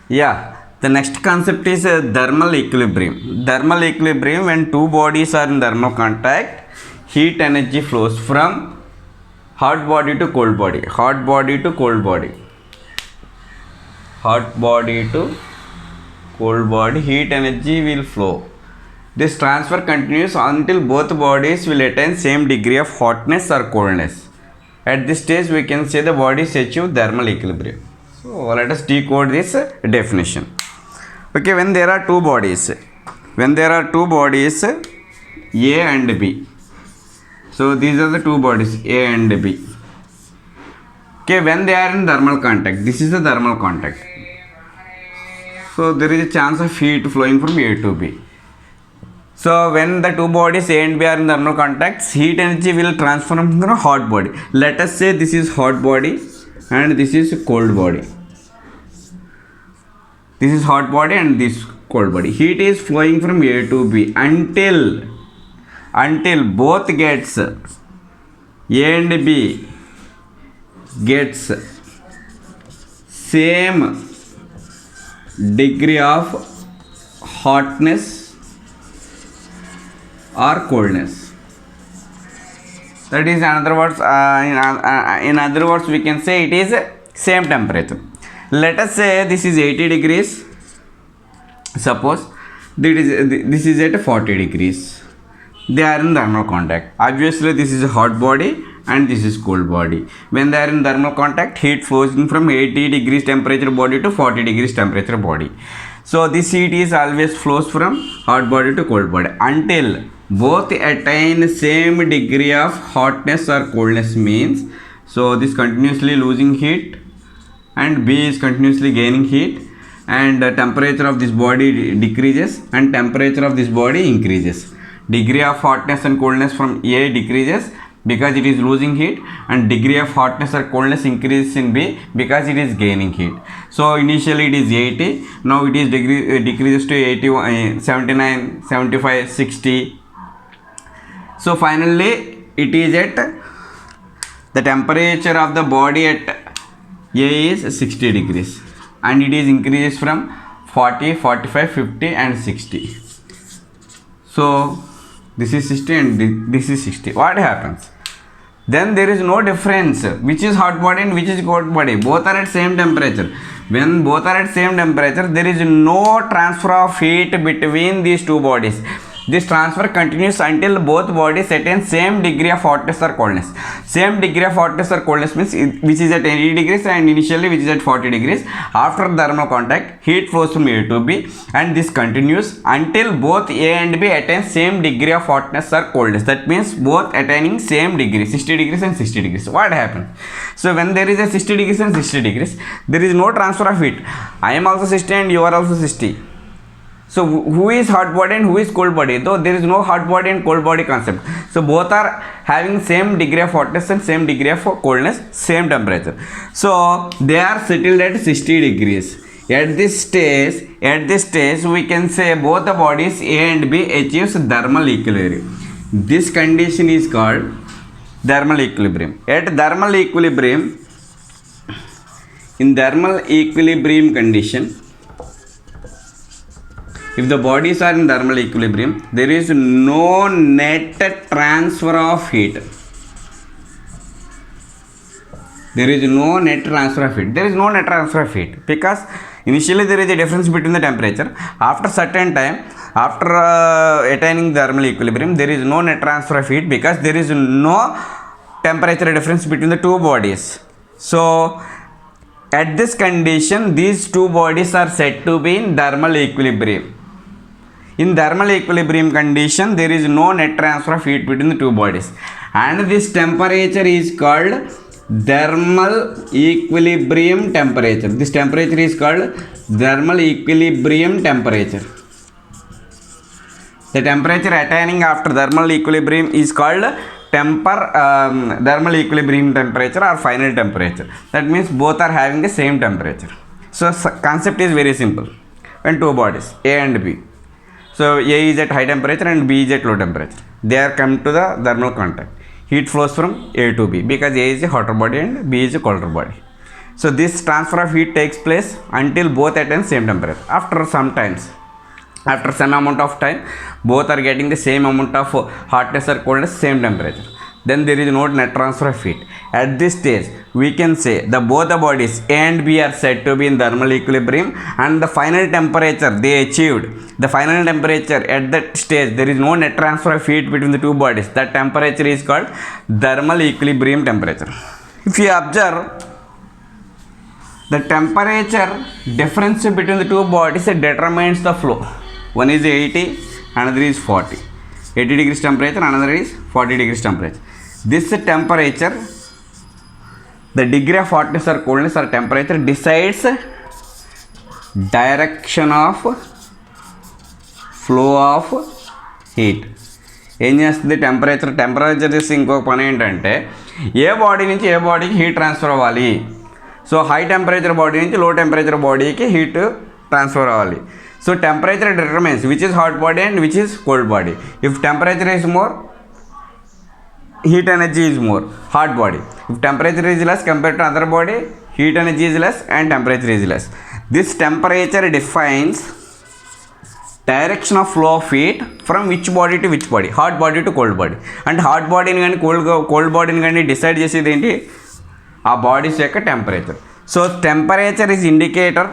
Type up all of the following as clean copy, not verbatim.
Yeah, the next concept is thermal equilibrium. Thermal equilibrium, when two bodies are in thermal contact, heat energy flows from hot body to cold body, hot body to cold body, hot body to cold body, heat energy will flow. This transfer continues until both bodies will attain same degree of hotness or coldness. At this stage, we can say the bodies achieve thermal equilibrium. So let us decode this definition. Okay, when there are two bodies, A and B. So these are the two bodies, A and B. Okay, when they are in thermal contact, this is the thermal contact. So there is a chance of heat flowing from A to B. So when the two bodies A and B are in thermal contacts, heat energy will transfer from the hot body. Let us say this is hot body and this is cold body. This is hot body and this cold body. Heat is flowing from A to B until both gets A and B gets same degree of hotness or coldness. That is, in other words, we can say it is same temperature. Let us say this is 80 degrees. Suppose this is at 40 degrees. They are in thermal contact. Obviously, this is a hot body and this is cold body. When they are in thermal contact, heat flows in from 80 degrees temperature body to 40 degrees temperature body. So this heat is always flows from hot body to cold body until both attain same degree of hotness or coldness means. So this continuously losing heat and B is continuously gaining heat, and the temperature of this body decreases and temperature of this body increases. Degree of hotness and coldness from A decreases because it is losing heat, and degree of hotness or coldness increases in B because it is gaining heat. So initially it is 80, now it is decreases to 80, 79, 75, 60. So finally it is at the temperature of the body at A is 60 degrees and it is increases from 40, 45, 50 and 60. So this is 60 and this is 60. What happens? Then there is no difference which is hot body and which is cold body. Both are at same temperature. When both are at same temperature, there is no transfer of heat between these two bodies. This transfer continues until both bodies attain same degree of hotness or coldness. Same degree of hotness or coldness means which is at 80 degrees and initially which is at 40 degrees. After thermal contact, heat flows from A to B and this continues until both A and B attain same degree of hotness or coldness. That means both attaining same degree, 60 degrees and 60 degrees. What happens? So when there is a 60 degrees and 60 degrees, there is no transfer of heat. I am also 60 and you are also 60. So who is hot body and who is cold body? Though there is no hot body and cold body concept. So both are having same degree of hotness and same degree of coldness, same temperature. So they are settled at 60 degrees. At this stage we can say both the bodies A and B achieves thermal equilibrium. This condition is called thermal equilibrium. At thermal equilibrium, in thermal equilibrium condition, if the bodies are in thermal equilibrium, there is no net transfer of heat. There is no net transfer of heat. There is no net transfer of heat because initially there is a difference between the temperature. After certain time, after attaining thermal equilibrium, there is no net transfer of heat because there is no temperature difference between the two bodies. So at this condition, these two bodies are said to be in thermal equilibrium. In thermal equilibrium condition, there is no net transfer of heat between the two bodies, and this temperature is called thermal equilibrium temperature. This temperature is called thermal equilibrium temperature. The temperature attaining after thermal equilibrium is called thermal equilibrium temperature or final temperature. That means both are having the same temperature. So concept is very simple. When two bodies A and B, so A is at high temperature and B is at low temperature, they are come to the thermal contact. Heat flows from A to B because A is a hotter body and B is a colder body. So this transfer of heat takes place until both attain same temperature. After some amount of time, both are getting the same amount of hotness or coldness, same temperature. Then there is no net transfer of heat. At this stage, we can say both the bodies A and B are said to be in thermal equilibrium, and the final temperature they achieved, the final temperature at that stage, there is no net transfer of heat between the two bodies. That temperature is called thermal equilibrium temperature. If you observe, the temperature difference between the two bodies determines the flow. One is 80, another is 40. 80 degrees temperature, another is 40 degrees temperature. This temperature, the degree of hotness or coldness or temperature decides direction of flow of heat. ఏం చేస్తుంది temperature చేసి ఇంకొక పని ఏంటంటే ఏ body నుంచి ఏ బాడీకి heat transfer అవ్వాలి. So high temperature body నుంచి లో టెంపరేచర్ బాడీకి హీట్ ట్రాన్స్ఫర్ అవ్వాలి. So temperature determines which is hot body and which is cold body. If temperature is more, heat energy is more, hot body. If temperature is less compared to other body, heat energy is less and temperature is less. This temperature defines direction of flow of heat from which body to which body, hot body to cold body. And hot body ni gaani cold body ni gaani decide చేసేది ఏంటి, ఆ bodies యొక్క temperature. So temperature is indicator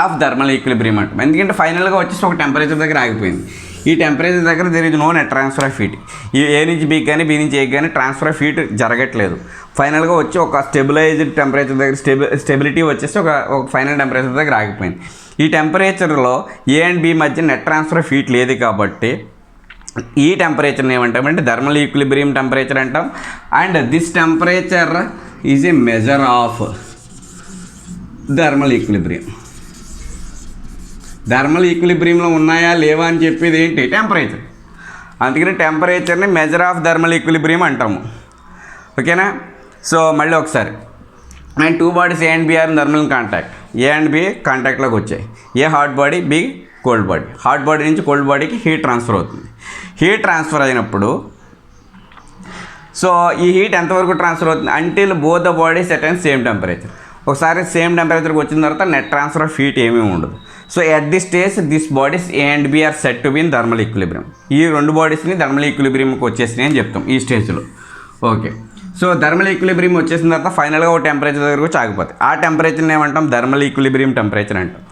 of thermal equilibrium అంటాం. ఎందుకంటే ఫైనల్గా వచ్చేసి ఒక temperature దగ్గర ఆగిపోయింది. ఈ టెంపరేచర్ దగ్గర there is no net transfer of heat. ఈ ఏ నుంచి బీకి కానీ బీ నుంచి ఏ కానీ ట్రాన్స్ఫర్ ఆఫ్ హీట్ జరగట్లేదు. ఫైనల్గా వచ్చి ఒక స్టెబిలైజ్డ్ టెంపరేచర్ దగ్గర స్టెబిలిటీ వచ్చేసి ఒక ఫైనల్ టెంపరేచర్ దగ్గర ఆగిపోయింది. ఈ టెంపరేచర్లో ఏ అండ్ బి మధ్య నెట్ ట్రాన్స్ఫర్ ఆఫ్ హీట్ లేదు కాబట్టి ఈ టెంపరేచర్ని ఏమంటామంటే థర్మల్ ఈక్విలిబ్రియం టెంపరేచర్ అంటాం. And this temperature is a measure of thermal equilibrium. Thermal ఈక్విలిబ్రియంలో ఉన్నాయా లేవా అని చెప్పేది ఏంటి, టెంపరేచర్. అందుకని టెంపరేచర్ని మెజర్ ఆఫ్ థర్మల్ ఈక్విలిబ్రియం అంటాము. ఓకేనా. సో మళ్ళీ ఒకసారి, and two bodies A and B are in thermal contact. A and B కాంటాక్ట్లోకి వచ్చాయి. A hot body, B cold body. Hot body నుంచి కోల్డ్ బాడీకి హీట్ ట్రాన్స్ఫర్ అవుతుంది. హీట్ ట్రాన్స్ఫర్ అయినప్పుడు సో ఈ హీట్ ఎంతవరకు ట్రాన్స్ఫర్ అవుతుంది, until both the bodies attain same temperature. ఒకసారి సేమ్ టెంపరేచర్కి వచ్చిన తర్వాత నెట్ ట్రాన్స్ఫర్ ఆఫ్ హీట్ ఏమీ ఉండదు. So at this stage this bodies A and B are set to be in thermal equilibrium. ఈ రెండు బాడీస్ని థర్మల్ ఈక్విలిబ్రియంకి వచ్చేసినాయి అని చెప్తాం ఈ స్టేజ్లో. ఓకే. సో థర్మల్ ఈక్విలిబ్రియం వచ్చేసిన తర్వాత ఫైనల్గా ఒక టెంపరేచర్ దగ్గరకు వచ్చి ఆగిపోతాయి. ఆ టెంపరేచర్ని ఏమంటాం, థర్మల్ ఈక్విలిబ్రియం టెంపరేచర్ అంటాం.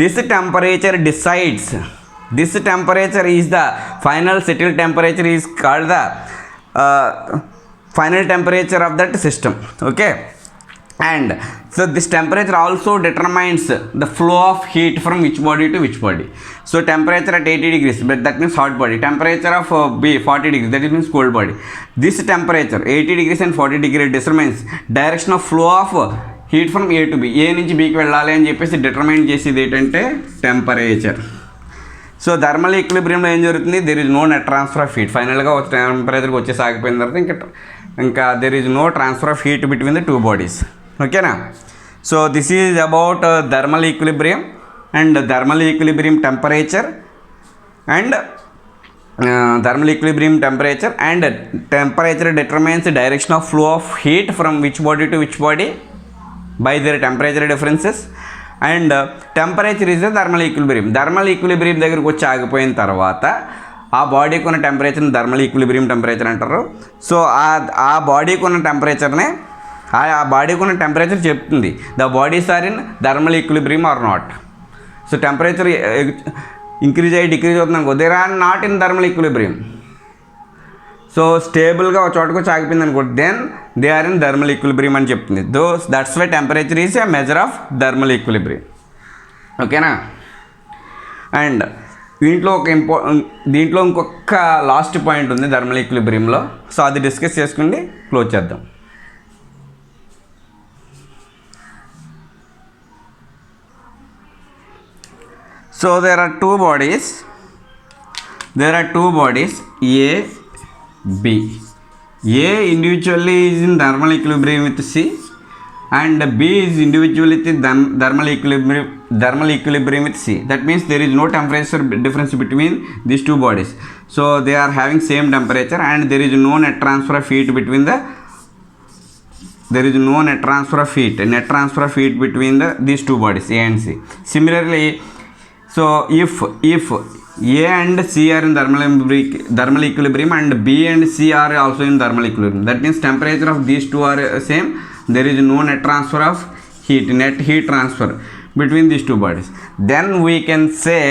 This temperature decides, this temperature is the final settle temperature is called the final temperature of that system. Okay. And so this temperature also determines the flow of heat from which body to which body. So temperature at 80 degrees, but that means hot body. Temperature of B 40 degrees, that means cold body. This temperature 80 degrees and 40 degrees determines direction of flow of heat from A to B. A నుంచి Bకి వెళ్ళాలి అని చెప్పేసి determine చేసేది ఏంటంటే temperature. So thermal ఈక్విలిబ్రియంలో ఏం జరుగుతుంది, there is no net transfer of heat. ఫైనల్గా ఒక టెంపరేచర్కి వచ్చేసి ఆగిపోయిన తర్వాత ఇంకా there is no transfer of heat between the two bodies. ఓకేనా. So this is about thermal equilibrium and thermal equilibrium temperature and thermal equilibrium temperature and temperature determines direction of flow of heat from which body to which body by their temperature differences. And temperature is the thermal equilibrium. Thermal equilibrium దగ్గరకు వచ్చి ఆగిపోయిన తర్వాత ఆ బాడీకి ఉన్న టెంపరేచర్ని thermal equilibrium temperature అంటారు. So ఆ బాడీకి ఉన్న టెంపరేచర్నే ఆ బాడీకి ఉన్న టెంపరేచర్ చెప్తుంది the bodies are in thermal equilibrium or not. So temperature increase అయ్యి డిక్రీజ్ అవుతుంది, there are not in thermal equilibrium. So స్టేబుల్గా ఒక చోటకు వచ్చి ఆగిపోయింది అనుకో, then they are in thermal equilibrium అని చెప్తుంది. That's why temperature is a measure of thermal equilibrium. ఓకేనా. అండ్ దీంట్లో ఇంకొక లాస్ట్ పాయింట్ ఉంది థర్మల్ ఈక్విలిబ్రియంలో. సో అది డిస్కస్ చేసుకుని క్లోజ్ చేద్దాం. So there are two bodies, A, B. A individually is in thermal equilibrium with C and B is individually in thermal equilibrium with C. That means there is no temperature difference between these two bodies. So they are having same temperature and there is no net transfer of heat between the there is no net transfer of heat between these two bodies A and C. Similarly, so if A and C are in thermal equilibrium and B and C are also in thermal equilibrium, that means temperature of these two are same, there is no net transfer of net heat transfer between these two bodies, then we can say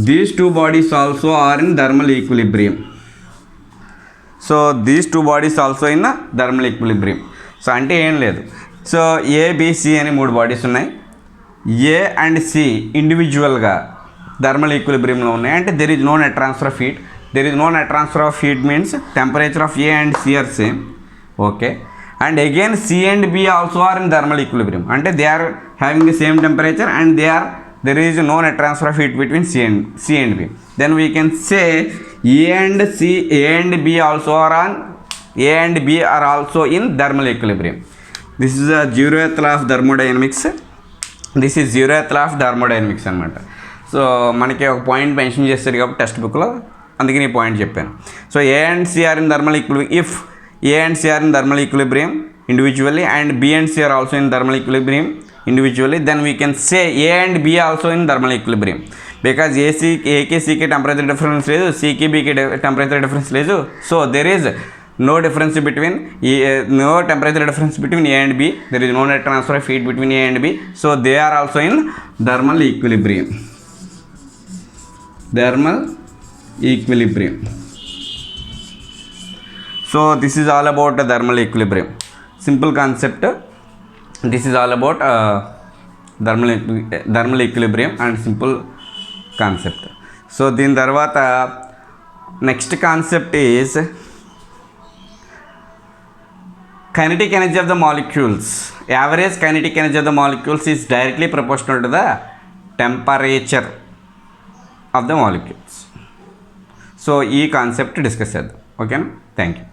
these two bodies also are in thermal equilibrium. So these two bodies also in thermal equilibrium. So అంటే ఏం లేదు, so A B C అని 3 bodies ఉన్నాయి, A and C ఇండివిజువల్గా thermal ఈక్విలిబ్రియంలో ఉన్నాయి, అంటే there is no net transfer of heat. There is no net transfer of heat means temperature of A and C are same. Okay, and again C and B also are in thermal equilibrium, అంటే they are having the same temperature and there is no net transfer of heat between C and B. Then we can say A and B also in thermal equilibrium. This is a zeroth law of thermodynamics. This is zeroth law of thermodynamics అనమాట. So మనకి ఒక point mention చేస్తారు కాబట్టి text బుక్లో, అందుకని ఈ point చెప్పాను. So A and C are in thermal equilibrium. If A and C are in thermal equilibrium individually and B and C are also in thermal equilibrium individually, then we can say A and B also in thermal equilibrium, because A की C की temperature difference లేదు, C की B की temperature difference లేదు. So there is no difference between no temperature difference between A and B. There is no net transfer of heat between A and B. So they are also in thermal equilibrium. So this is all about thermal equilibrium. Simple concept. This is all about thermal equilibrium and simple concept. So దీని తర్వాత next concept is kinetic energy of the molecules. Average kinetic energy of the molecules is directly proportional to the temperature of the molecules. So ఈ concept discuss చేద్దాం. ఓకేనా? Thank you.